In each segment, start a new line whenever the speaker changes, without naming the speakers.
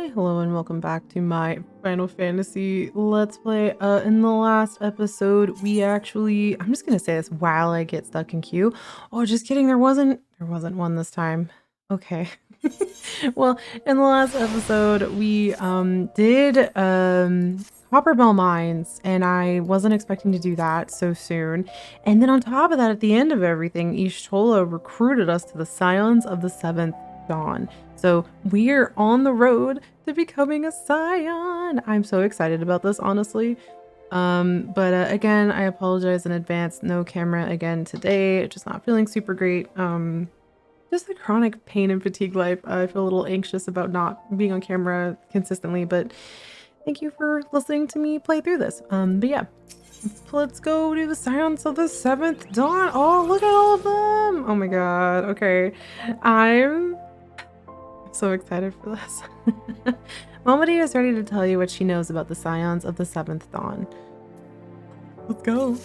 Hi, hello, and welcome back to my Final Fantasy Let's Play. In the last episode, I'm just gonna say this while I get stuck in queue. Oh, just kidding, there wasn't one this time. Okay. Well, in the last episode, we did Copperbell Mines, and I wasn't expecting to do that so soon. And then on top of that, at the end of everything, Ishtola recruited us to the Scions of the Seventh Dawn. So we're on the road to becoming a Scion. I'm so excited about this, honestly. But again, I apologize in advance. No camera again today. Just not feeling super great. Just the chronic pain and fatigue life. I feel a little anxious about not being on camera consistently, but thank you for listening to me play through this. But yeah, let's go to the Scions of the Seventh Dawn. Oh, look at all of them. Oh my god. Okay. I'm so excited for this. Momody is ready to tell you what she knows about the Scions of the Seventh Dawn. Let's go.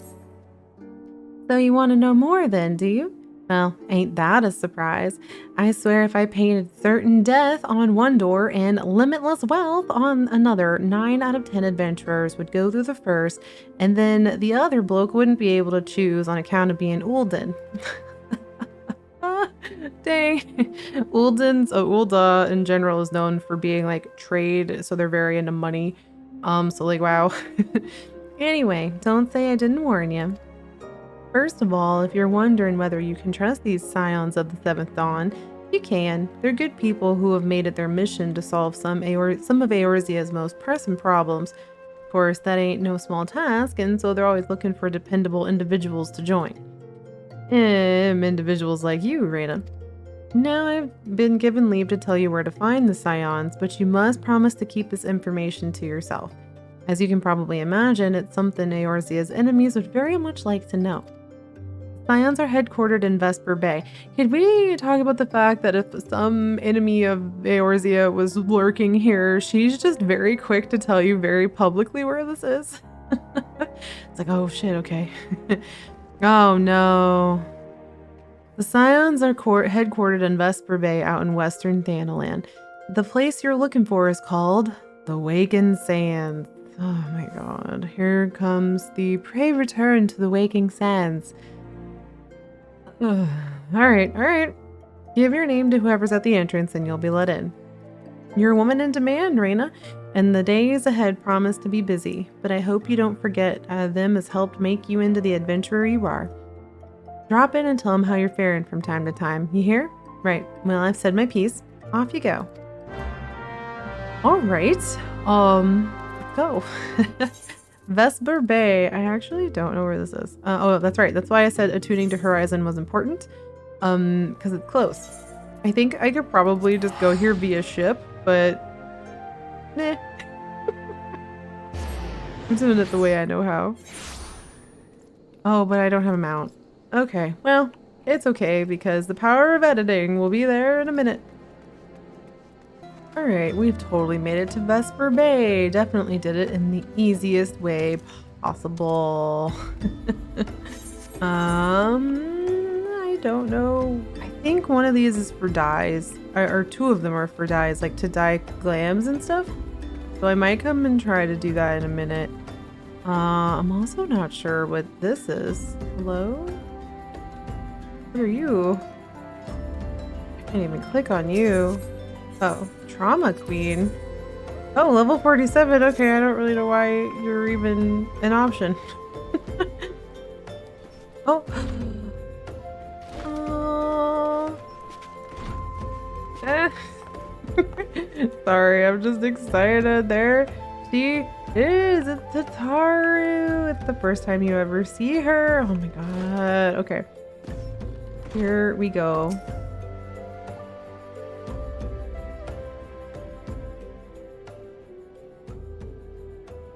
So you want to know more then, do you? Well, ain't that a surprise? I swear if I painted certain death on one door and limitless wealth on another, 9 out of 10 adventurers would go through the first, and then the other bloke wouldn't be able to choose on account of being Ulden. Dang. Ulda in general is known for being like trade, so they're very into money. So like, wow. Anyway, don't say I didn't warn you. First of all, if you're wondering whether you can trust these Scions of the Seventh Dawn, you can. They're good people who have made it their mission to solve some of Eorzea's most pressing problems. Of course, that ain't no small task, and so they're always looking for dependable individuals to join. Individuals like you, Rayna. Now I've been given leave to tell you where to find the Scions, but you must promise to keep this information to yourself. As you can probably imagine, it's something Eorzea's enemies would very much like to know. Scions are headquartered in Vesper Bay. Could we talk about the fact that if some enemy of Eorzea was lurking here, she's just very quick to tell you very publicly where this is? It's like, oh shit, okay. Oh no. The Scions are headquartered in Vesper Bay out in western Thanalan. The place you're looking for is called the Waking Sands. Oh my god. Here comes the prey return to the Waking Sands. Alright. Give your name to whoever's at the entrance and you'll be let in. You're a woman in demand, Rayna, and the days ahead promise to be busy, but I hope you don't forget them has helped make you into the adventurer you are. Drop in and tell them how you're faring from time to time. You hear? Right. Well, I've said my piece. Off you go. Alright. Let's go. Vesper Bay. I actually don't know where this is. Oh, that's right. That's why I said attuning to Horizon was important. Because it's close. I think I could probably just go here via ship, but nah. I'm doing it the way I know how. Oh, but I don't have a mount. Okay, well, it's okay because the power of editing will be there in a minute. Alright, we've totally made it to Vesper Bay. Definitely did it in the easiest way possible. I don't know. I think one of these is for dyes, or two of them are for dyes, like to dye glams and stuff. So I might come and try to do that in a minute. I'm also not sure what this is. Hello? What are you? I can't even click on you. Oh, Trauma Queen. Oh, level 47. Okay, I don't really know why you're even an option. Oh. Sorry, I'm just excited. There she is. It's Tataru. It's the first time you ever see her. Oh my god. Okay. Here we go.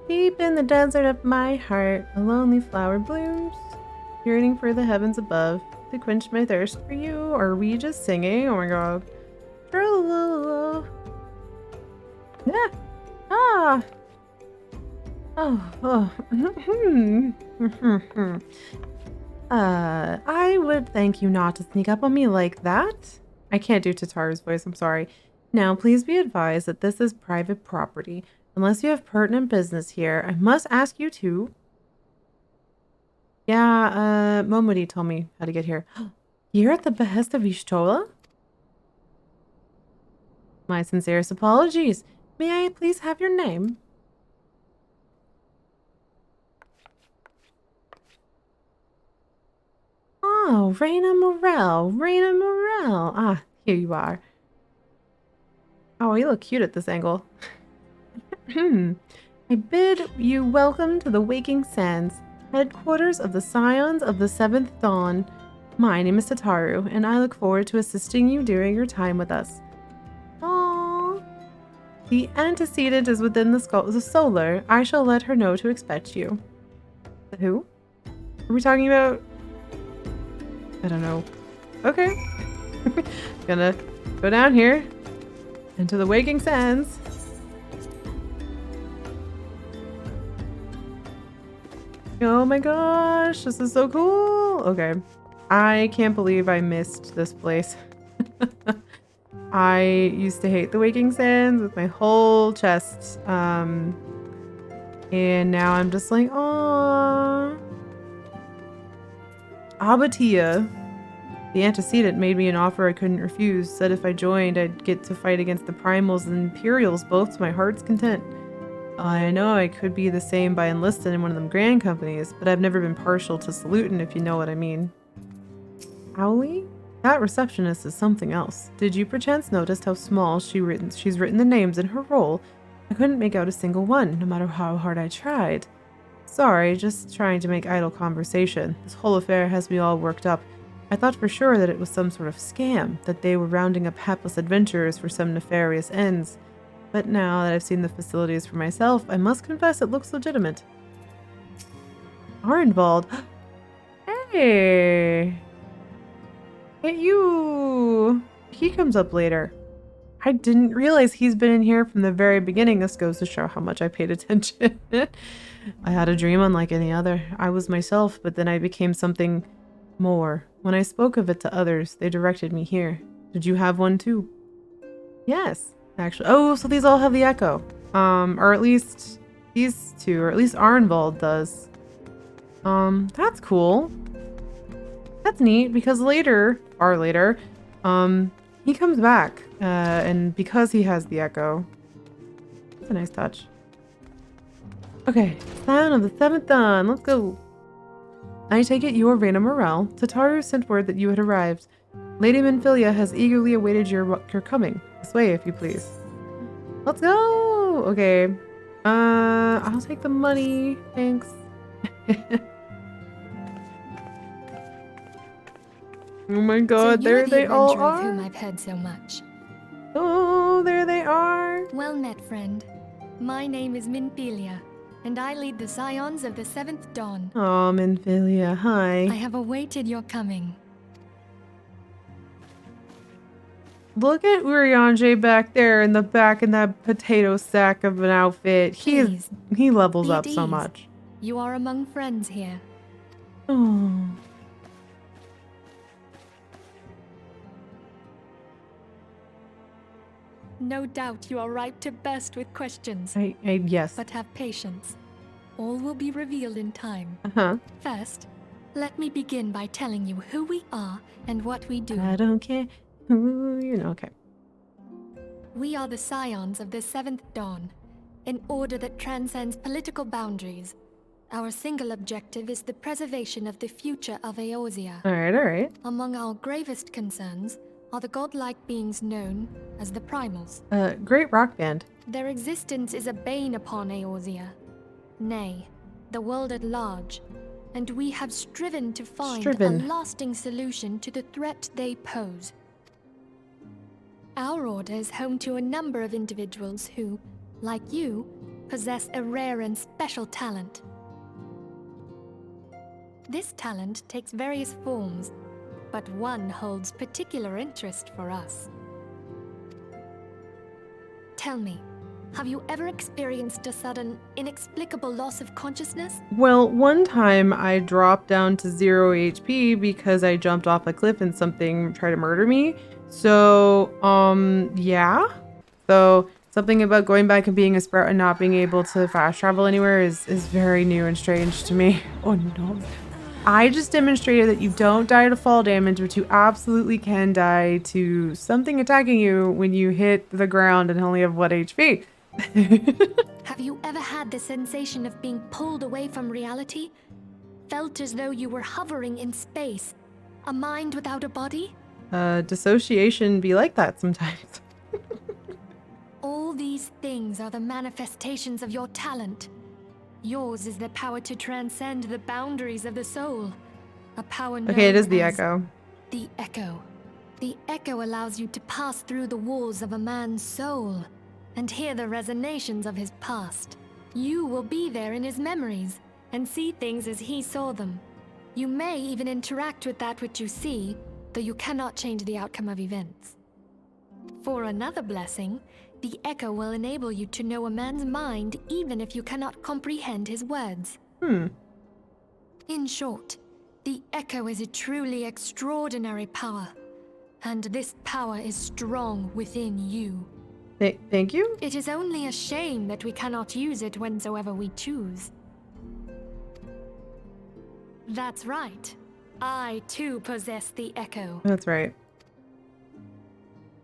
Deep in the desert of my heart, a lonely flower blooms, yearning for the heavens above to quench my thirst for you. Are we just singing? Oh my god. Yeah. Ah. Oh. I would thank you not to sneak up on me like that. I can't do Tataru's voice, I'm sorry. Now, please be advised that this is private property. Unless you have pertinent business here, I must ask you to... Yeah, Momodi told me how to get here. You're at the behest of Ishtola? My sincerest apologies. May I please have your name? Oh, Rayna Morel. Rayna Morel. Ah, here you are. Oh, you look cute at this angle. I bid you welcome to the Waking Sands, headquarters of the Scions of the Seventh Dawn. My name is Tataru, and I look forward to assisting you during your time with us. Aww. The antecedent is within the solar. I shall let her know to expect you. Who? Are we talking about? I don't know. Okay. Gonna go down here into the Waking Sands. Oh my gosh, this is so cool. Okay. I can't believe I missed this place. I used to hate the Waking Sands with my whole chest. And now I'm just like, aww. Abatia, the antecedent, made me an offer I couldn't refuse. Said if I joined, I'd get to fight against the Primals and Imperials, both to my heart's content. I know I could be the same by enlisting in one of them grand companies, but I've never been partial to saluting, if you know what I mean. Owly? That receptionist is something else. Did you perchance notice how small she's written the names in her roll? I couldn't make out a single one, no matter how hard I tried. Sorry, just trying to make idle conversation. This whole affair has me all worked up. I thought for sure that it was some sort of scam, that they were rounding up hapless adventurers for some nefarious ends. But now that I've seen the facilities for myself, I must confess it looks legitimate. Are involved. Hey! Hey, you! He comes up later. I didn't realize he's been in here from the very beginning. This goes to show how much I paid attention. I had a dream unlike any other. I was myself, but then I became something more. When I spoke of it to others, they directed me here. Did you have one too? Yes. Actually, oh, so these all have the echo. Or at least these two, or at least Arnvald does. That's cool. That's neat, because later, he comes back, and because he has the echo. That's a nice touch. Okay, Scion of the Seventh Dawn, let's go. I take it you are Rayna Morel. Tataru sent word that you had arrived. Lady Minfilia has eagerly awaited your coming. This way, if you please. Let's go! Okay. I'll take the money. Thanks. Oh my god,
so
there they all are.
Of whom I've heard so much.
Oh, there they are.
Well met, friend. My name is Minfilia, and I lead the Scions of the Seventh Dawn.
Oh, Minfilia, hi.
I have awaited your coming.
Look at Urianger back there in the back in that potato sack of an outfit. He levels up so much.
You are among friends here.
Oh.
No doubt you are ripe to burst with questions.
Yes.
But have patience. All will be revealed in time.
Uh-huh.
First, let me begin by telling you who we are and what we do.
I don't care who, okay.
We are the Scions of the Seventh Dawn, an order that transcends political boundaries. Our single objective is the preservation of the future of Eorzea.
Alright.
Among our gravest concerns are the godlike beings known as the Primals.
Great rock band.
Their existence is a bane upon Eorzea. Nay, the world at large, and we have striven to find a lasting solution to the threat they pose. Our order is home to a number of individuals who, like you, possess a rare and special talent. This talent takes various forms, but one holds particular interest for us. Tell me, have you ever experienced a sudden, inexplicable loss of consciousness?
Well, one time I dropped down to 0 HP because I jumped off a cliff and something tried to murder me. So, yeah. So something about going back and being a sprout and not being able to fast travel anywhere is very new and strange to me. Oh no. I just demonstrated that you don't die to fall damage, but you absolutely can die to something attacking you when you hit the ground and only have 1 HP.
Have you ever had the sensation of being pulled away from reality? Felt as though you were hovering in space? A mind without a body?
Dissociation be like that sometimes.
All these things are the manifestations of your talent. Yours is the power to transcend the boundaries of the soul. A power known
Okay, it is the
as
echo.
the echo. The echo allows you to pass through the walls of a man's soul and hear the resonations of his past. You will be there in his memories and see things as he saw them. You may even interact with that which you see, though you cannot change the outcome of events. For another blessing, the echo will enable you to know a man's mind even if you cannot comprehend his words. In short, the echo is a truly extraordinary power, and this power is strong within you.
Thank you?
It is only a shame that we cannot use it whensoever we choose. That's right. I too possess the echo.
That's right.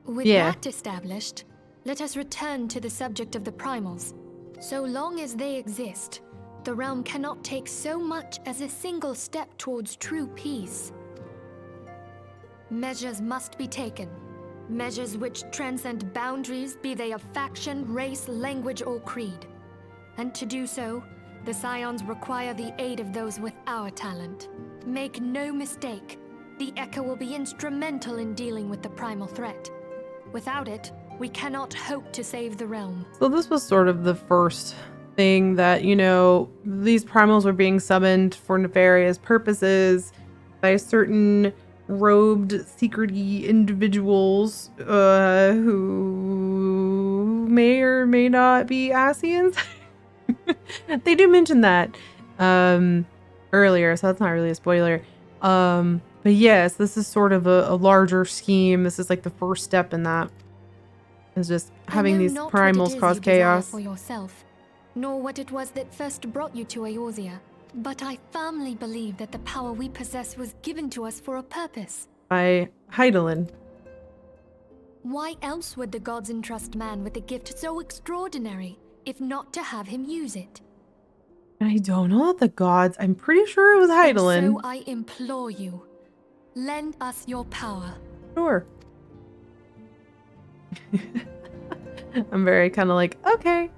With
Yeah.
that established, let us return to the subject of the primals. So long as they exist, the realm cannot take so much as a single step towards true peace. Measures must be taken. Measures which transcend boundaries, be they of faction, race, language, or creed. And to do so, the Scions require the aid of those with our talent. Make no mistake, the Echo will be instrumental in dealing with the primal threat. Without it, we cannot hope to save the realm.
So this was sort of the first thing that, you know, these primals were being summoned for nefarious purposes by certain robed, secret-y individuals who may or may not be Ascians. They do mention that earlier, so that's not really a spoiler. But yes, this is sort of a larger scheme. This is like the first step in that. Is just having these primals cause chaos.
For yourself, nor what it was that first brought you to Eorzea. But I firmly believe that the power we possess was given to us for a purpose.
By Hydaelyn.
Why else would the gods entrust man with a gift so extraordinary, if not to have him use it?
I don't know that the gods. I'm pretty sure it was Hydaelyn.
And so I implore you, lend us your power.
Sure. I'm very kind of like, okay.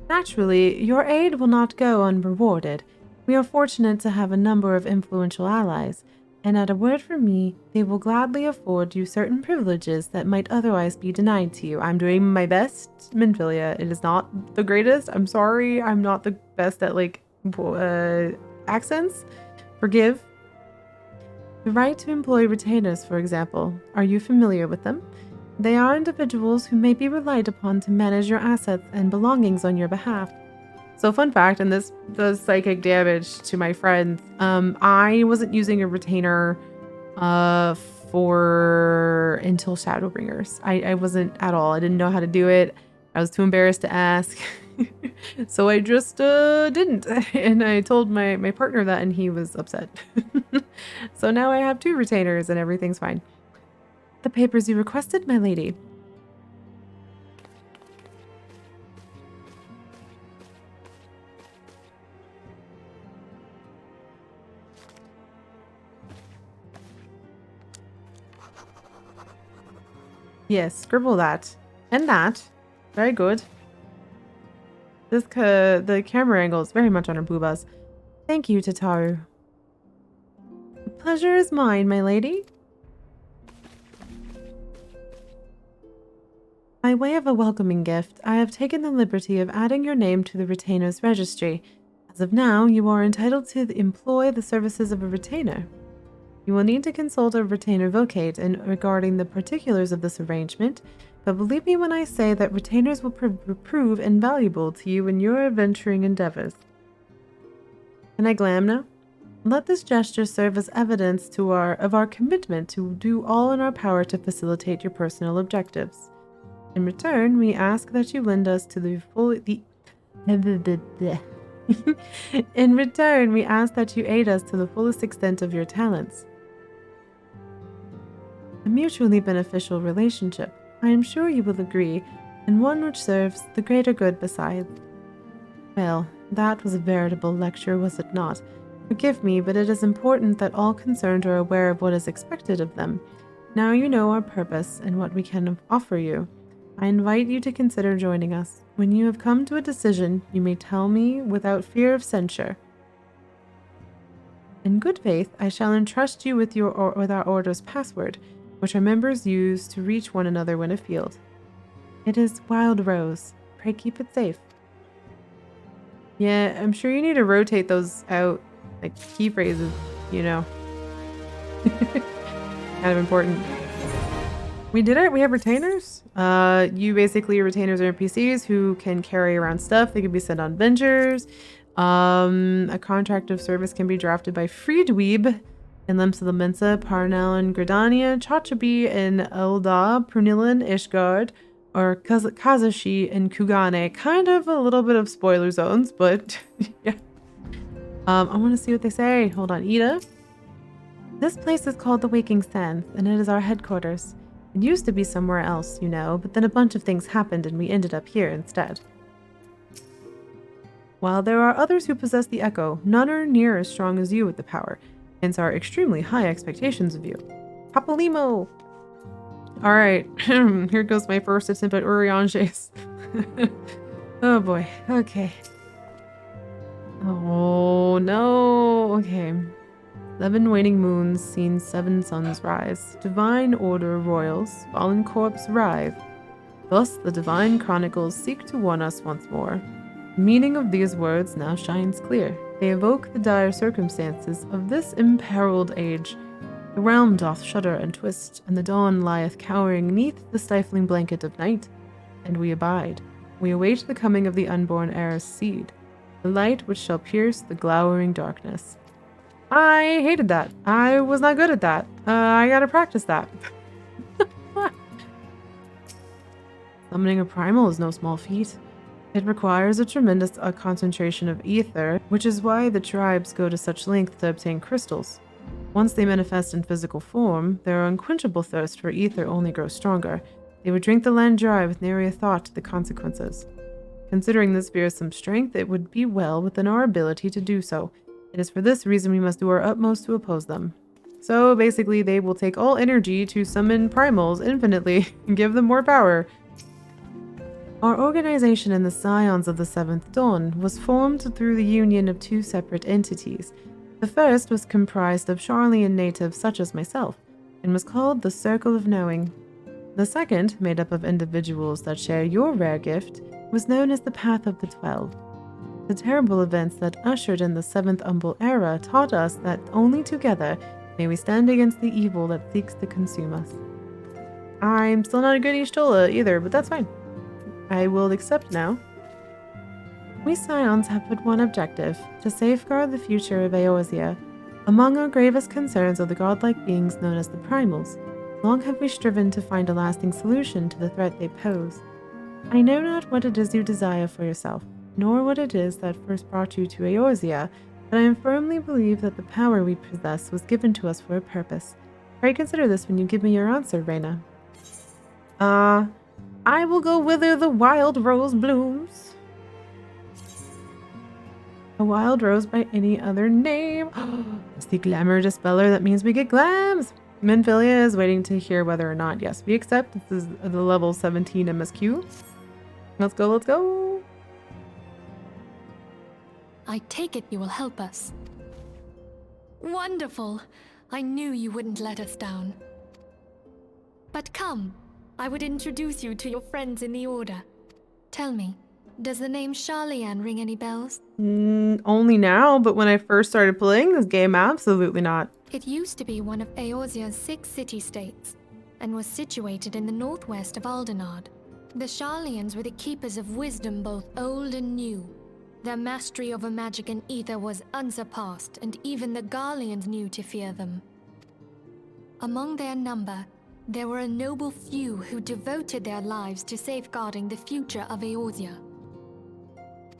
Naturally, your aid will not go unrewarded. We are fortunate to have a number of influential allies, and at a word from me, they will gladly afford you certain privileges that might otherwise be denied to you. I'm doing my best, Minfilia. It is not the greatest. I'm sorry. I'm not the best at, like, accents. Forgive. The right to employ retainers, for example. Are you familiar with them? They are individuals who may be relied upon to manage your assets and belongings on your behalf. So fun fact, and this does psychic damage to my friends, I wasn't using a retainer until Shadowbringers. I wasn't at all. I didn't know how to do it. I was too embarrassed to ask. So I just didn't. And I told my partner that, and he was upset. So now I have 2 retainers and everything's fine. The papers you requested, my lady. Yes, scribble that. And that. Very good. This the camera angle is very much on her boobas. Thank you, Tataru. The pleasure is mine, my lady. By way of a welcoming gift, I have taken the liberty of adding your name to the retainer's registry. As of now, you are entitled to employ the services of a retainer. You will need to consult a retainer vocate regarding the particulars of this arrangement, but believe me when I say that retainers will prove invaluable to you in your adventuring endeavors. Can I glam now? Let this gesture serve as evidence of our commitment to do all in our power to facilitate your personal objectives. In return, we ask that you lend us to the full In return, we ask that you aid us to the fullest extent of your talents. A mutually beneficial relationship, I am sure you will agree, and one which serves the greater good besides. Well, that was a veritable lecture, was it not? Forgive me, but it is important that all concerned are aware of what is expected of them. Now you know our purpose and what we can offer you. I invite you to consider joining us. When you have come to a decision, you may tell me without fear of censure. In good faith, I shall entrust you with our order's password, which our members use to reach one another when afield. It is Wild Rose. Pray keep it safe. Yeah, I'm sure you need to rotate those out, like key phrases, you know. Kind of important. We did it. We have retainers. You basically, retainers are NPCs who can carry around stuff. They can be sent on ventures. A contract of service can be drafted by Freedweeb in Lemsa the Mensa, Parnell and Gridania, Chachabi in Elda, Prunillan, Ishgard, or Kazashi and Kugane. Kind of a little bit of spoiler zones, but yeah. I want to see what they say. Hold on, Ida. This place is called the Waking Sands, and it is our headquarters. It used to be somewhere else, you know, but then a bunch of things happened and we ended up here instead. While there are others who possess the Echo, none are near as strong as you with the power, hence our extremely high expectations of you. Papalimo! Alright, here goes my first attempt at Urianges. Oh boy, okay. Oh no, okay. 11 waning moons, seen 7 suns rise. Divine order royals, fallen corpse writhe. Thus the divine chronicles seek to warn us once more. The meaning of these words now shines clear. They evoke the dire circumstances of this imperiled age. The realm doth shudder and twist, and the dawn lieth cowering neath the stifling blanket of night. And we abide. We await the coming of the unborn heir's seed, the light which shall pierce the glowering darkness. I hated that. I was not good at that. I gotta practice that. Summoning a primal is no small feat. It requires a tremendous concentration of ether, which is why the tribes go to such length to obtain crystals. Once they manifest in physical form, their unquenchable thirst for ether only grows stronger. They would drink the land dry with nary a thought to the consequences. Considering this fearsome strength, it would be well within our ability to do so. It is for this reason we must do our utmost to oppose them. So basically, they will take all energy to summon primals infinitely and give them more power. Our organization in the Scions of the Seventh Dawn was formed through the union of 2 separate entities. The first was comprised of Charlian natives such as myself, and was called the Circle of Knowing. The second, made up of individuals that share your rare gift, was known as the Path of the 12. The terrible events that ushered in the 7th Umbral Era taught us that only together may we stand against the evil that seeks to consume us. I'm still not a good Ishtola either, but that's fine. I will accept now. We Scions have but one objective, to safeguard the future of Eorzea. Among our gravest concerns are the godlike beings known as the Primals. Long have we striven to find a lasting solution to the threat they pose. I know not what it is you desire for yourself, nor what it is that first brought you to Eorzea, but I firmly believe that the power we possess was given to us for a purpose. Pray consider this when you give me your answer, Rayna. I will go whither the wild rose blooms. A wild rose by any other name. It's the glamour dispeller. That means we get glams. Minfilia is waiting to hear whether or not, yes, we accept. This is the level 17 MSQ. Let's go, let's go.
I take it you will help us. Wonderful! I knew you wouldn't let us down. But come, I would introduce you to your friends in the Order. Tell me, does the name Charlian ring any bells?
Only now, but when I first started playing this game, absolutely not.
It used to be one of Eorzea's 6 city-states, and was situated in the northwest of Aldenard. The Charlians were the keepers of wisdom both old and new. Their mastery over magic and ether was unsurpassed, and even the Garleans knew to fear them. Among their number, there were a noble few who devoted their lives to safeguarding the future of Eorzea.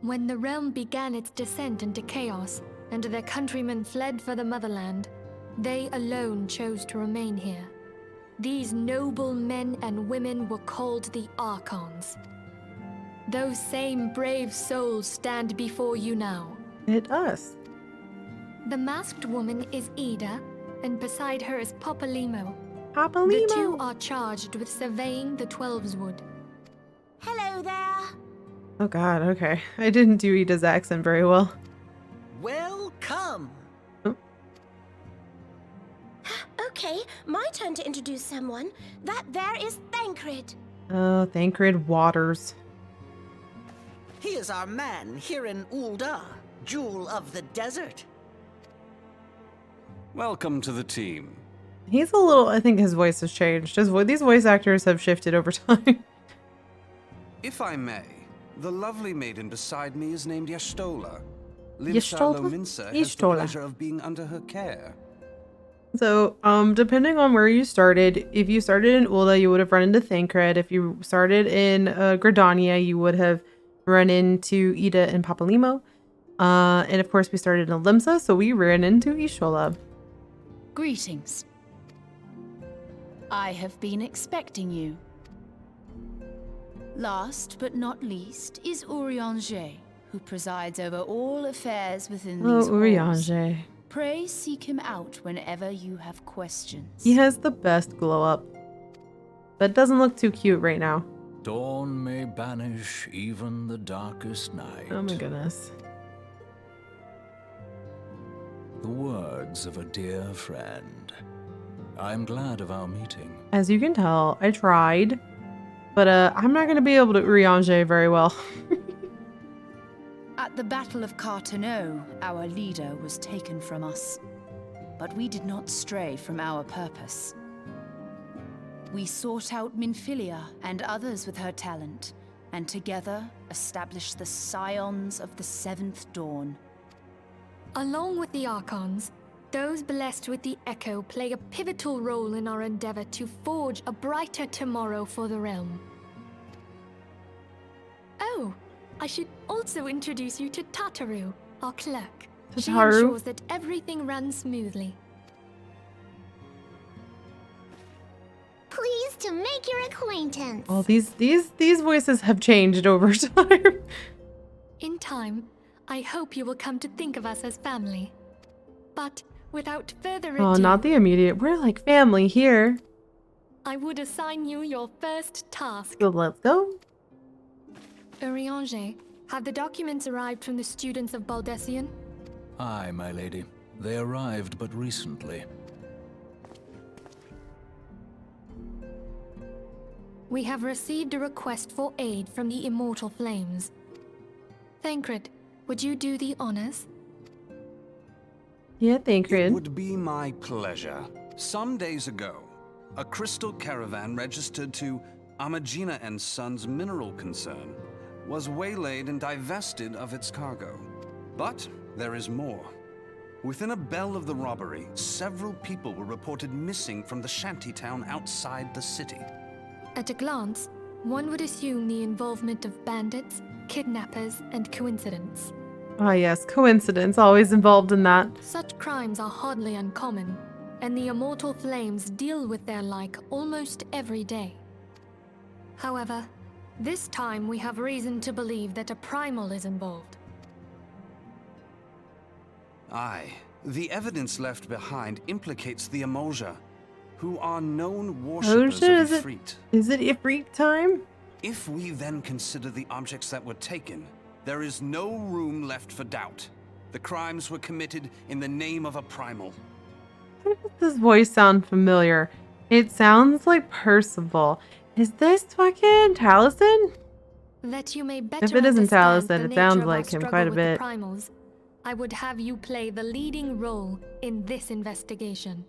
When the realm began its descent into chaos, and their countrymen fled for the motherland, they alone chose to remain here. These noble men and women were called the Archons. Those same brave souls stand before you now.
It us.
The masked woman is Ida, and beside her is Popalimo.
Papa
The
Limo.
two are charged with surveying the Twelveswood.
Hello there.
Oh god, okay. I didn't do Ida's accent very well.
Welcome.
Oh.
Okay, my turn to introduce someone. That there is Thancred.
Oh, Thancred Waters.
He is our man here in Ul'dah, Jewel of the Desert.
Welcome to the team.
He's a little, I think his voice has changed. These voice actors have shifted over time.
If I may, the lovely maiden beside me is named Y'shtola.
Y'shtola?
Lominsa has the
Y'shtola.
pleasure of being under her care.
So, depending on where you started, if you started in Ul'dah, you would have run into Thancred. If you started in Gridania, you would have run into Ida and Papalimo. And of course, we started in Limsa, so we ran into Y'shtola.
Greetings. I have been expecting you. Last but not least is Urianger, who presides over all affairs within
Oh,
these walls.
Urianger.
Pray seek him out whenever you have questions.
He has the best glow up, but doesn't look too cute right now.
Dawn may banish even the darkest night.
Oh my goodness.
The words of a dear friend. I'm glad of our meeting.
As you can tell, I tried, but I'm not going to be able to Urianger very well.
At the Battle of Carteneau, our leader was taken from us. But we did not stray from our purpose. We sought out Minfilia and others with her talent, and together established the Scions of the Seventh Dawn.
Along with the Archons, those blessed with the Echo play a pivotal role in our endeavor to forge a brighter tomorrow for the realm. Oh, I should also introduce you to Tataru, our clerk. She
Tataru?
ensures that everything runs smoothly.
Pleased to make your acquaintance.
Well, these voices have changed over time.
In time, I hope you will come to think of us as family. But without further ado,
Oh, not the immediate. We're like family here.
I would assign you your first task.
So let's go.
Urianger, have the documents arrived from the students of Baldessian?
Aye, my lady. They arrived but recently.
We have received a request for aid from the Immortal Flames. Thancred, would you do the honors?
Yeah,
It
Thancred.
would be my pleasure. Some days ago, a crystal caravan registered to Amagina and Sons mineral concern was waylaid and divested of its cargo. But there is more. Within a bell of the robbery, several people were reported missing from the shantytown outside the city.
At a glance, one would assume the involvement of bandits, kidnappers, and coincidence.
Ah, yes, coincidence always involved in that.
Such crimes are hardly uncommon, and the Immortal Flames deal with their like almost every day. However, this time we have reason to believe that a primal is involved.
Aye, the evidence left behind implicates the Emolja, who are known worshippers
Emolja,
of
is it-
Ifrit.
Is it Ifrit time?
If we then consider the objects that were taken, there is no room left for doubt. The crimes were committed in the name of a primal.
Why does this voice sound familiar? It sounds like Percival. Is this fucking Taliesin?
That you may better
If it isn't
understand
Taliesin,
the
it
nature
sounds
of our
like him
struggle
quite a
with
bit.
the primals, I would have you play the leading role in this investigation.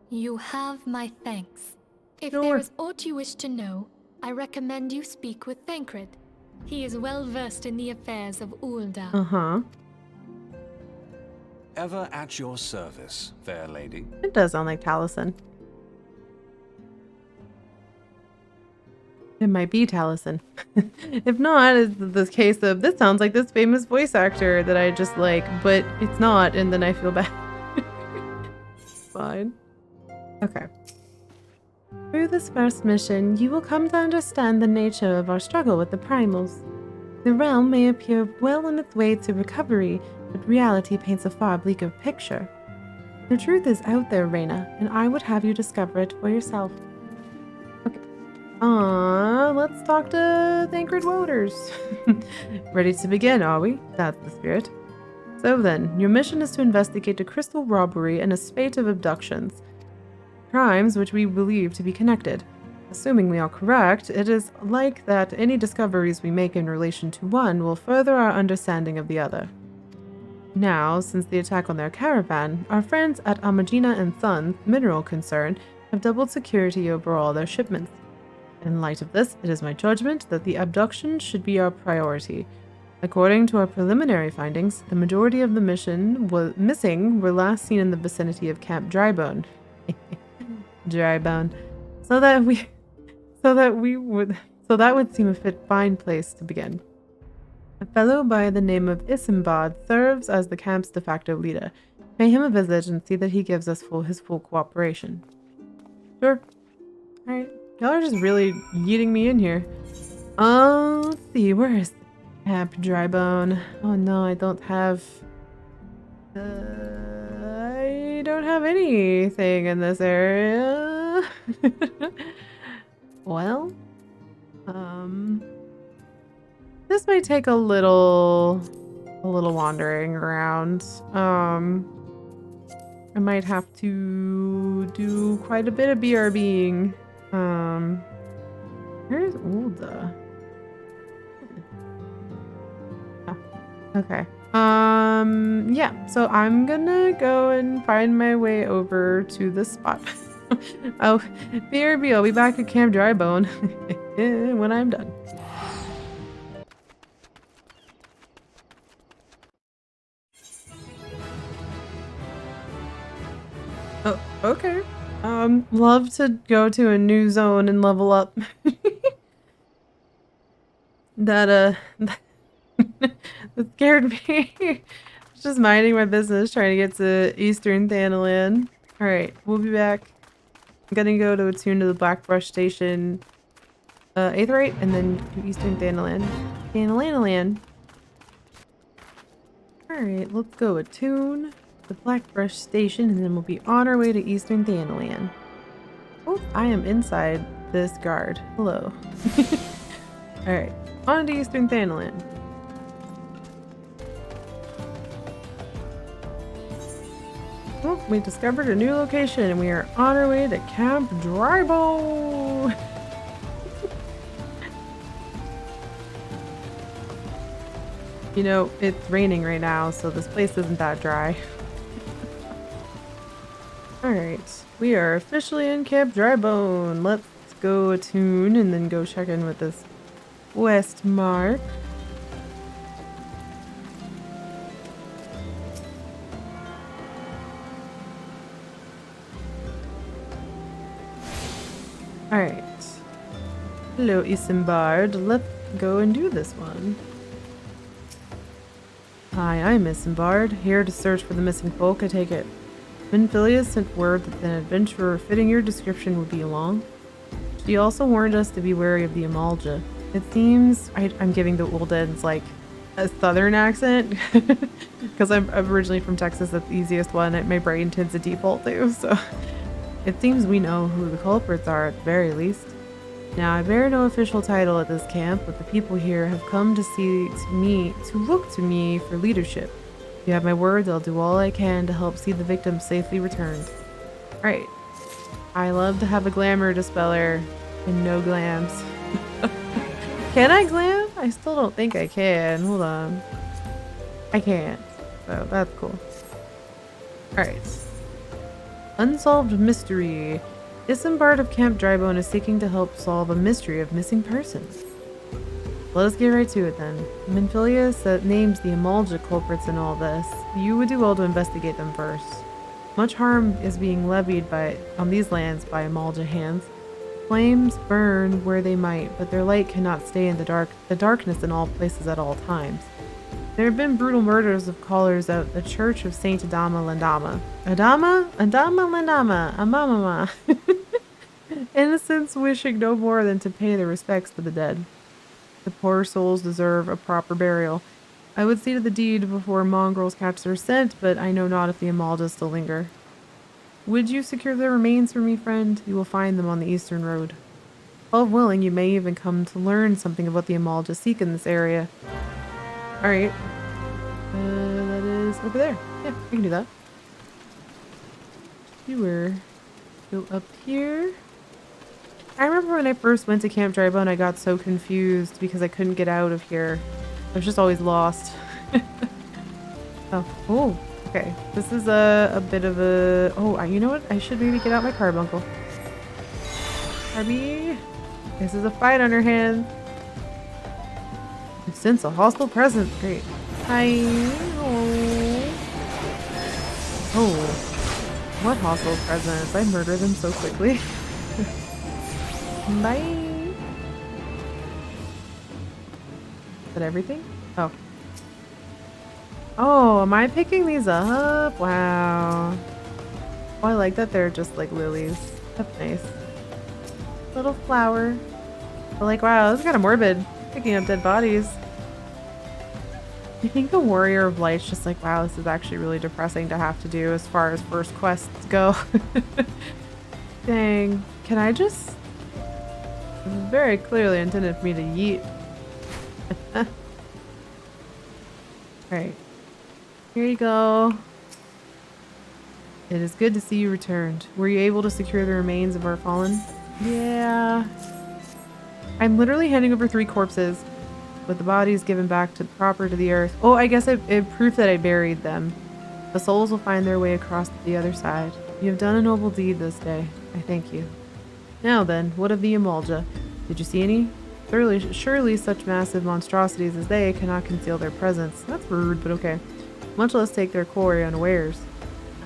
You have my thanks. If
Sure.
there is aught you wish to know, I recommend you speak with Thancred. He is well versed in the affairs of Ulda.
Uh-huh.
Ever at your service, fair lady.
It does sound like Taliesin. It might be Taliesin. If not, it's this case of this sounds like this famous voice actor that I just like, but it's not, and then I feel bad. Fine. Okay. Through this first mission, you will come to understand the nature of our struggle with the primals. The realm may appear well on its way to recovery, but reality paints a far bleaker picture. The truth is out there, Rayna, and I would have you discover it for yourself. Okay. Let's talk to Thancred Wouters. Ready to begin, are we? That's the spirit. So then, your mission is to investigate a crystal robbery and a spate of abductions. Crimes which we believe to be connected. Assuming we are correct, it is like that any discoveries we make in relation to one will further our understanding of the other. Now, since the attack on their caravan, our friends at Amagina and Sons mineral concern have doubled security over all their shipments. In light of this, it is my judgment that the abduction should be our priority. According to our preliminary findings, the majority of the missing were last seen in the vicinity of Camp Drybone. Drybone. So that would seem a fine place to begin. A fellow by the name of Isambard serves as the camp's de facto leader. Pay him a visit and see that he gives us his full cooperation. Sure. Alright. Y'all are just really yeeting me in here. Let's see. Where is Camp Drybone? Oh no, I don't have... I don't have anything in this area. Well, this might take a little wandering around. I might have to do quite a bit of BRBing. Where's Ulda? Ah, okay. Yeah, so I'm gonna go and find my way over to this spot. Oh, BRB, I'll be back at Camp Drybone when I'm done. Oh, okay. Love to go to a new zone and level up. That scared me. Just minding my business, trying to get to Eastern Thanalan. Alright, we'll be back. I'm gonna go to attune to the Blackbrush Station, Aetheryte, and then to Eastern Thanalan. Thanalanaland. Alright, let's go attune the Blackbrush Station, and then we'll be on our way to Eastern Thanalan. Oh, I am inside this guard. Hello. Alright, on to Eastern Thanalan. Oh, we discovered a new location and we are on our way to Camp Drybone. You know, it's raining right now, so this place isn't that dry. Alright, we are officially in Camp Drybone. Let's go attune and then go check in with this West Mark. Alright. Hello, Isambard. Let's go and do this one. Hi, I'm Isambard, here to search for the missing folk, I take it. Minfilia sent word that an adventurer fitting your description would be along. She also warned us to be wary of the Amalja. It seems I'm giving the Uldens like a southern accent because I'm originally from Texas. That's the easiest one. My brain tends to default to, so it seems we know who the culprits are at the very least. Now, I bear no official title at this camp, but the people here have come to look to me for leadership. If you have my word, I'll do all I can to help see the victims safely returned. Alright. I love to have a glamour dispeller and no glams. Can I glam? I still don't think I can. Hold on. I can't. So that's cool. Alright. Unsolved mystery. Isambard of Camp Drybone is seeking to help solve a mystery of missing persons. Let us get right to it then. Minfilia names the Amalja culprits in all this. You would do well to investigate them first. Much harm is being levied on these lands by Amalja hands. Flames burn where they might, but their light cannot stay in the darkness in all places at all times. There have been brutal murders of callers at the Church of Saint Adama Landama. Adama Landama, Amamama. Innocents wishing no more than to pay their respects to the dead. The poor souls deserve a proper burial. I would see to the deed before mongrels catch their scent, but I know not if the Amaljas still linger. Would you secure their remains for me, friend? You will find them on the eastern road. All willing, you may even come to learn something of what the Amaljas seek in this area. Alright. That is over there. Yeah, we can do that. You were go up here. I remember when I first went to Camp Drybone, I got so confused because I couldn't get out of here. I was just always lost. Oh, okay. This is a bit of a... Oh, you know what? I should maybe get out my carbuncle. Carby. This is a fight on her hands. You sense a hostile presence. Great. Hi. Oh. Oh. What hostile presence? I murder them so quickly. Bye. Is that everything? Oh. Oh, am I picking these up? Wow. Oh, I like that they're just like lilies. That's nice. Little flower. But like, wow, this is kind of morbid. Picking up dead bodies. You think a warrior of light's just like, wow, this is actually really depressing to have to do as far as first quests go. Dang. Can I just... This is very clearly intended for me to yeet. Alright. Here you go. It is good to see you returned. Were you able to secure the remains of our fallen? Yeah. I'm literally handing over 3 corpses with the bodies given back to the earth. Oh, I guess it proof that I buried them. The souls will find their way across to the other side. You have done a noble deed this day. I thank you. Now then, what of the Amalja? Did you see any? Surely such massive monstrosities as they cannot conceal their presence. That's rude, but okay. Much less take their quarry unawares.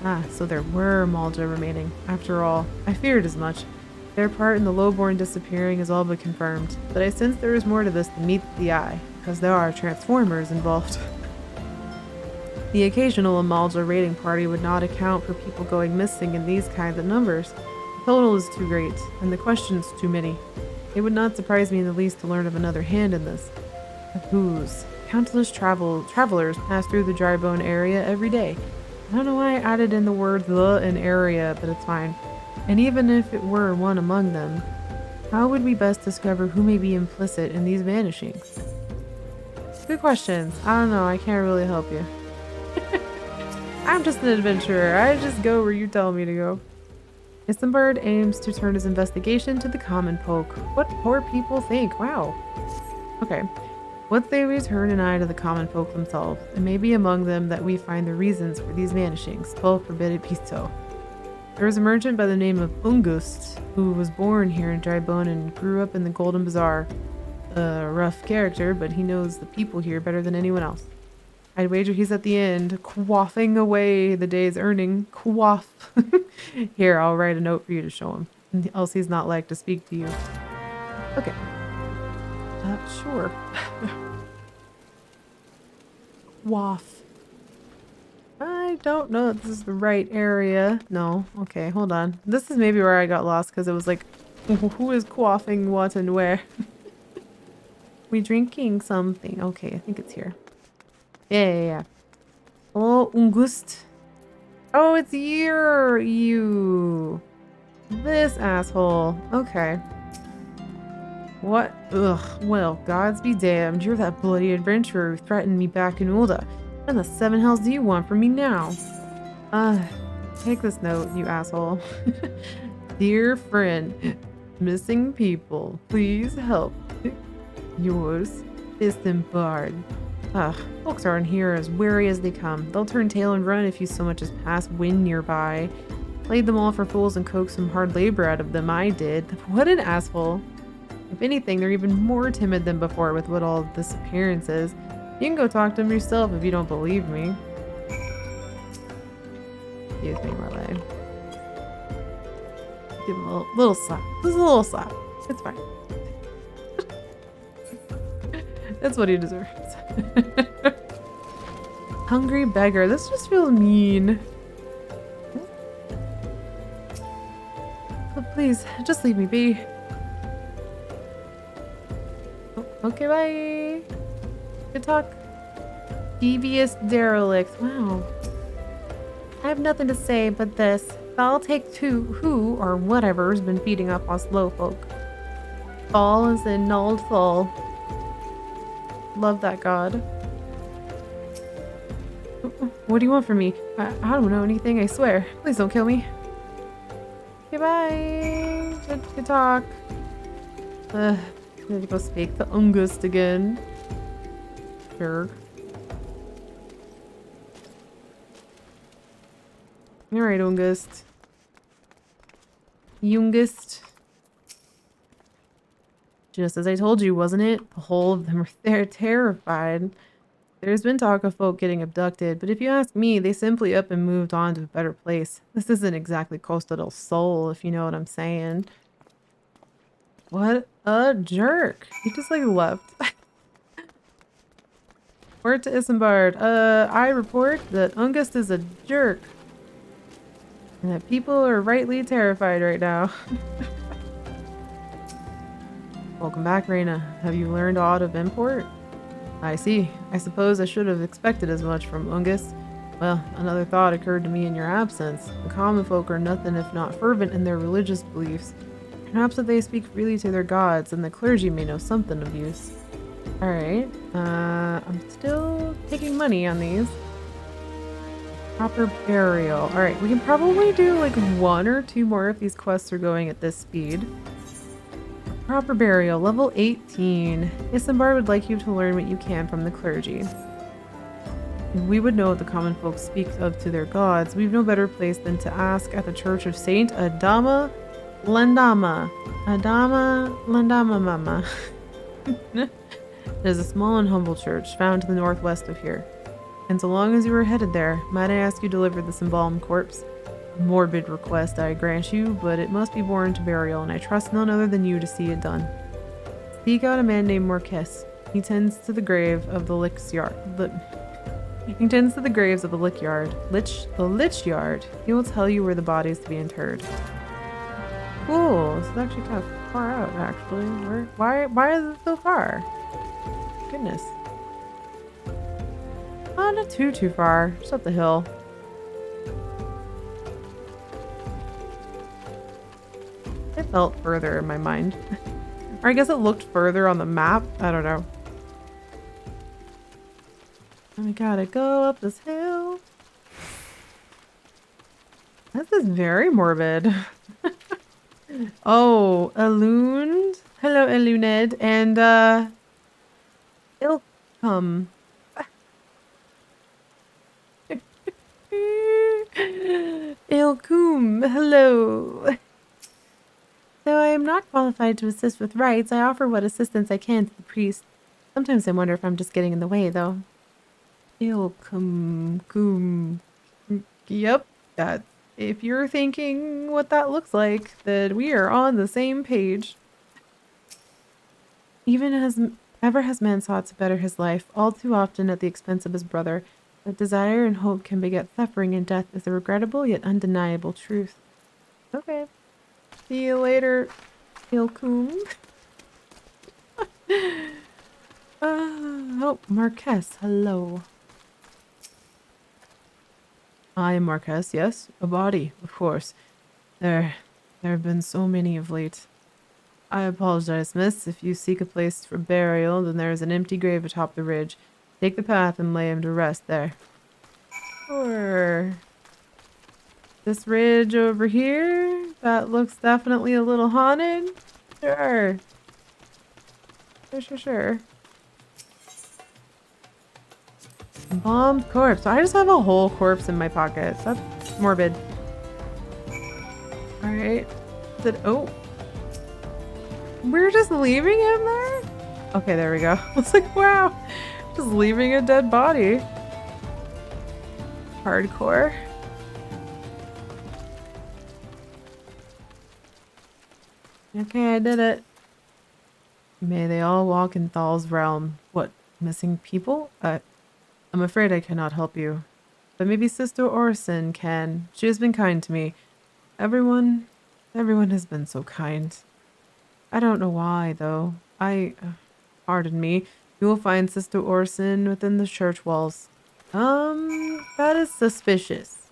Ah, so there were Amalja remaining. After all, I feared as much. Their part in the lowborn disappearing is all but confirmed, but I sense there is more to this than meets the eye, because there are transformers involved. The occasional Amalja raiding party would not account for people going missing in these kinds of numbers. The total is too great, and the questions too many. It would not surprise me in the least to learn of another hand in this. Of whose? Countless travelers pass through the Drybone area every day. I don't know why I added in the word the and area, but it's fine. And even if it were one among them, how would we best discover who may be implicit in these vanishings? Good questions. I don't know, I can't really help you. I'm just an adventurer. I just go where you tell me to go. Isambard aims to turn his investigation to the common folk. What poor people think. Wow. Okay. What they return an eye to the common folk themselves. It may be among them that we find the reasons for these vanishings. Paul forbid it be so. There was a merchant by the name of Ungust, who was born here in Drybone and grew up in the Golden Bazaar. A rough character, but he knows the people here better than anyone else. I'd wager he's at the end, quaffing away the day's earning. Quaff. Here, I'll write a note for you to show him. Else he's not like to speak to you. Okay. Sure. Quaff. I don't know if this is the right area. No. Okay, hold on. This is maybe where I got lost because it was like, who is quaffing what and where? We drinking something. Okay, I think it's here. Yeah. Oh, Ungust. Oh, it's you. This asshole. Okay. What? Ugh. Well, gods be damned. You're that bloody adventurer who threatened me back in Ulda. What the 7 hells do you want from me now? Take this note, you asshole. Dear friend, missing people, please help. Yours, Isambard. Folks around here as wary as they come. They'll turn tail and run if you so much as pass wind nearby. Played them all for fools and coaxed some hard labor out of them, I did. What an asshole. If anything, they're even more timid than before with what all this appearance is. You can go talk to them yourself if you don't believe me. Excuse me, Relay. Give him a little slap. Just a little slap. It's fine. That's what he deserves. Hungry beggar. This just feels mean. But please, just leave me be. Oh, okay, bye. Good talk. Devious derelict. Wow. I have nothing to say but this. I'll take two who or whatever's been feeding up us low folk. Thal is in Nulled Thal. Love that god. What do you want from me? I don't know anything, I swear. Please don't kill me. Okay, bye. Good talk. I need to go speak to Ungust again. Sure. Alright, Ungust. Youngest. Just as I told you, wasn't it? The whole of them are there terrified. There's been talk of folk getting abducted, but if you ask me, they simply up and moved on to a better place. This isn't exactly Costa del Sol, if you know what I'm saying. What a jerk. He just like left. Word to Isambard. I report that Ungust is a jerk. And that people are rightly terrified right now. Welcome back, Rayna. Have you learned aught of import? I see. I suppose I should have expected as much from Ungust. Well, another thought occurred to me in your absence. The common folk are nothing if not fervent in their religious beliefs. Perhaps if they speak freely to their gods, and the clergy may know something of use. Alright. I'm still taking money on these. Proper burial. Alright, we can probably do like 1 or 2 more if these quests are going at this speed. Proper burial, level 18. Isambard would like you to learn what you can from the clergy. If we would know what the common folk speak of to their gods, we've no better place than to ask at the Church of Saint Adama Landama. Adama Landama Mama. It is a small and humble church found to the northwest of here. And so long as you are headed there, might I ask you to deliver this embalmed corpse? A morbid request, I grant you, but it must be borne to burial, and I trust none other than you to see it done. Seek out a man named Marquess. He tends to the grave of the Lich Yard. He tends to the graves of the Lich Yard. The Lich Yard. He will tell you where the body is to be interred. Cool. This is actually kind of far out, actually. Why is it so far? Goodness. Oh, not too far. Just up the hill. It felt further in my mind. Or I guess it looked further on the map. I don't know. We gotta go up this hill. This is very morbid. Oh, Elund. Hello, Eluned. And, Ilkum. Ilkum, hello. Though I am not qualified to assist with rites, I offer what assistance I can to the priest. Sometimes I wonder if I'm just getting in the way, though. Ilkum. Yep, that. If you're thinking what that looks like, then we are on the same page. Even as ever has man sought to better his life, all too often at the expense of his brother. That desire and hope can beget suffering, and death is a regrettable yet undeniable truth. Okay. See you later, Ilkum. Oh, Marquess, hello. I am Marquess, yes. A body, of course. There have been so many of late. I apologize, miss. If you seek a place for burial, then there is an empty grave atop the ridge. Take the path and lay him to rest there. Sure. This ridge over here? That looks definitely a little haunted. Sure. Sure. Bombed corpse. I just have a whole corpse in my pocket. That's morbid. Alright. Oh. We're just leaving him there? Okay, there we go. I was like, wow. Just leaving a dead body. Hardcore. Okay, I did it. May they all walk in Thal's realm. What, missing people? I'm afraid I cannot help you. But maybe Sister Orson can. She has been kind to me. Everyone has been so kind. I don't know why, though. Pardon me. You will find Sister Orson within the church walls. That is suspicious.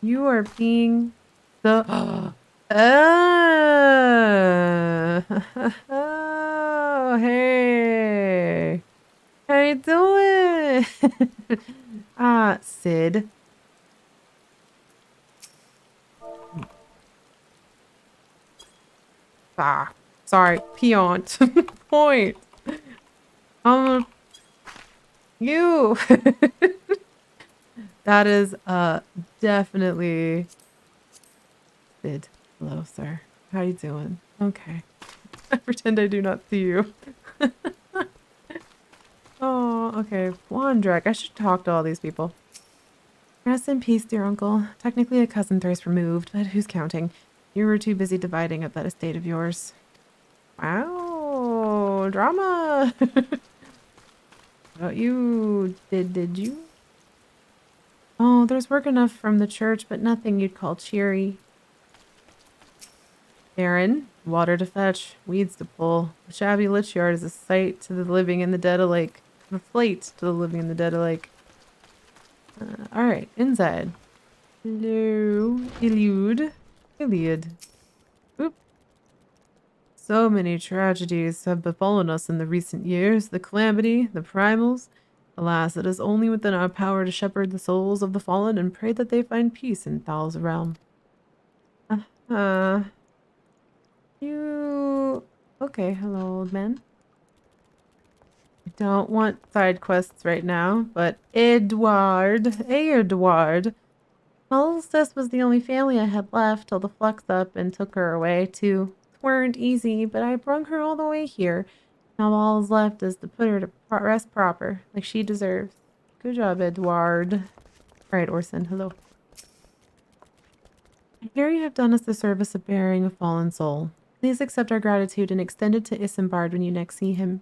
You are being the... Oh, hey. How you doing? Sid. Sorry, peon. Point. You. That is, definitely Sid. Hello, sir. How you doing? Okay. I pretend I do not see you. Oh, okay. Wandrek. I should talk to all these people. Rest in peace, dear uncle. Technically a cousin thrice removed, but who's counting? You were too busy dividing up that estate of yours. Wow, drama. What you did you? Oh, there's work enough from the church, but nothing you'd call cheery. Aaron, water to fetch, weeds to pull. The shabby lich yard is a sight to the living and the dead alike. A flight to the living and the dead alike. Alright, inside. Hello, Iliad. Oop. So many tragedies have befallen us in the recent years. The calamity, the primals. Alas, it is only within our power to shepherd the souls of the fallen and pray that they find peace in Thal's realm. You... Okay, hello, old man. I don't want side quests right now, but Edward. Malstus was the only family I had left till the flux up and took her away too. Weren't easy, but I brung her all the way here. Now all is left is to put her to rest proper, like she deserves. Good job, Edward. Alright, Orson, hello. I hear you have done us the service of bearing a fallen soul. Please accept our gratitude and extend it to Isambard when you next see him.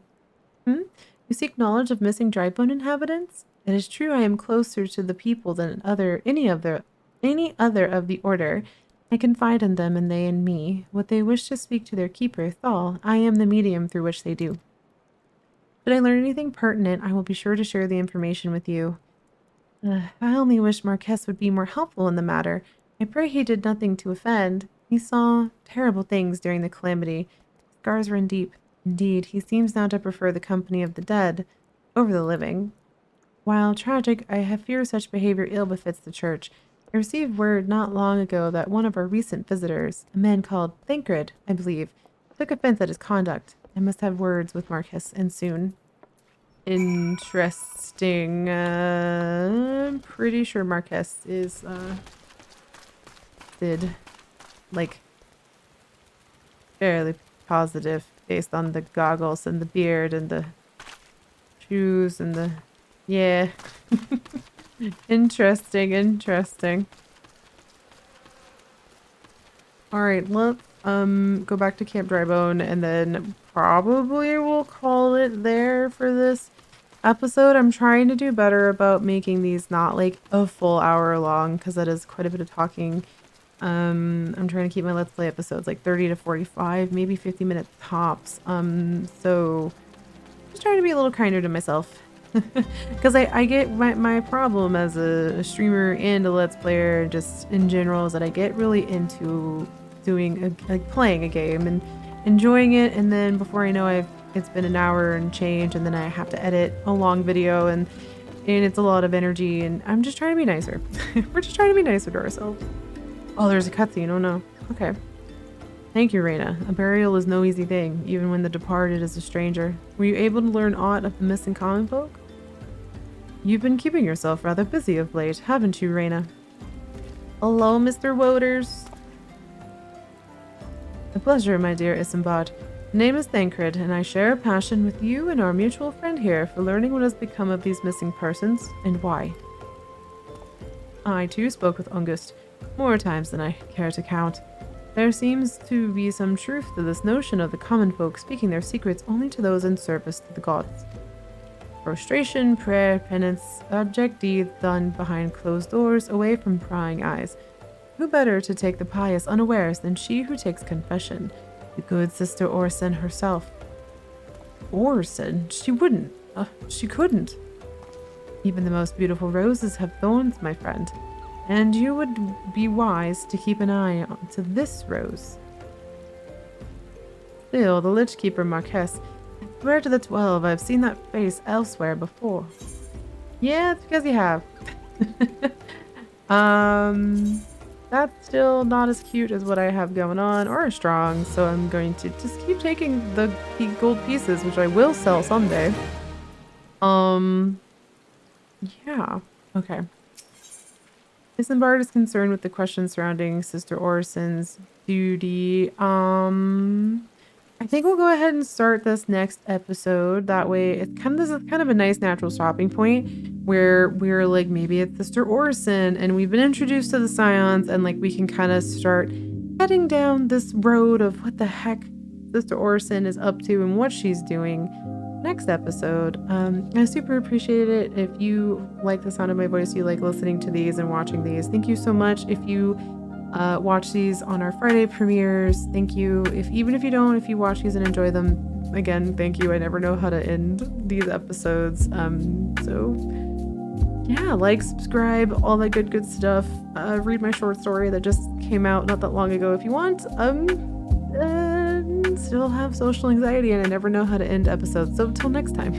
You seek knowledge of missing Drybone inhabitants? It is true I am closer to the people than any other of the order. I confide in them and they in me. What they wish to speak to their keeper, Thal, I am the medium through which they do. Should I learn anything pertinent, I will be sure to share the information with you. I only wish Marquess would be more helpful in the matter. I pray he did nothing to offend. He saw terrible things during the calamity. Scars run deep. Indeed, he seems now to prefer the company of the dead over the living. While tragic, I have fear such behavior ill befits the church. I received word not long ago that one of our recent visitors, a man called Thancred, I believe, took offense at his conduct. I must have words with Marcus, and soon. Interesting. I'm pretty sure Marcus is, like, fairly positive based on the goggles and the beard and the shoes and the... Yeah. Interesting. Alright, let's go back to Camp Drybone and then probably we'll call it there for this episode. I'm trying to do better about making these not like a full hour long because that is quite a bit of talking. I'm trying to keep my Let's Play episodes like 30 to 45, maybe 50 minutes tops. So just trying to be a little kinder to myself. Because I get my problem as a streamer and a Let's Player just in general is that I get really into doing playing a game and enjoying it, and then before I know it's been an hour and change, and then I have to edit a long video and it's a lot of energy, and I'm just trying to be nicer. We're just trying to be nicer to ourselves. Oh, there's a cutscene. Oh no. Okay. Thank you, Rayna. A burial is no easy thing, even when the departed is a stranger. Were you able to learn aught of the missing common folk? You've been keeping yourself rather busy of late, haven't you, Rayna? Hello, Mr. Woders. A pleasure, my dear Isambard. My name is Thancred, and I share a passion with you and our mutual friend here for learning what has become of these missing persons and why. I too spoke with Ungust more times than I care to count. There seems to be some truth to this notion of the common folk speaking their secrets only to those in service to the gods. Prostration, prayer, penance, abject deeds done behind closed doors, away from prying eyes. Who better to take the pious unawares than she who takes confession, the good Sister Orson herself? Orson? She wouldn't. She couldn't. Even the most beautiful roses have thorns, my friend. And you would be wise to keep an eye on to this rose. Still, the Lich Keeper Marquess, I swear to the 12 I've seen that face elsewhere before. Yeah, it's because you have. That's still not as cute as what I have going on, or as strong, so I'm going to just keep taking the gold pieces, which I will sell someday. Yeah, okay. Isambard is concerned with the questions surrounding Sister Orson's duty. I think we'll go ahead and start this next episode. That way, this is kind of a nice natural stopping point where we're like, maybe it's Sister Orson, and we've been introduced to the Scions, and like we can kind of start heading down this road of what the heck Sister Orson is up to and what she's doing. Next episode. I super appreciate it. If you like the sound of my voice, you like listening to these and watching these, thank you so much. If you watch these on our Friday premieres, thank you. Even if you don't, if you watch these and enjoy them, again, thank you. I never know how to end these episodes. So yeah, like, subscribe, all that good stuff. Read my short story that just came out not that long ago if you want. Still have social anxiety and I never know how to end episodes. So until next time.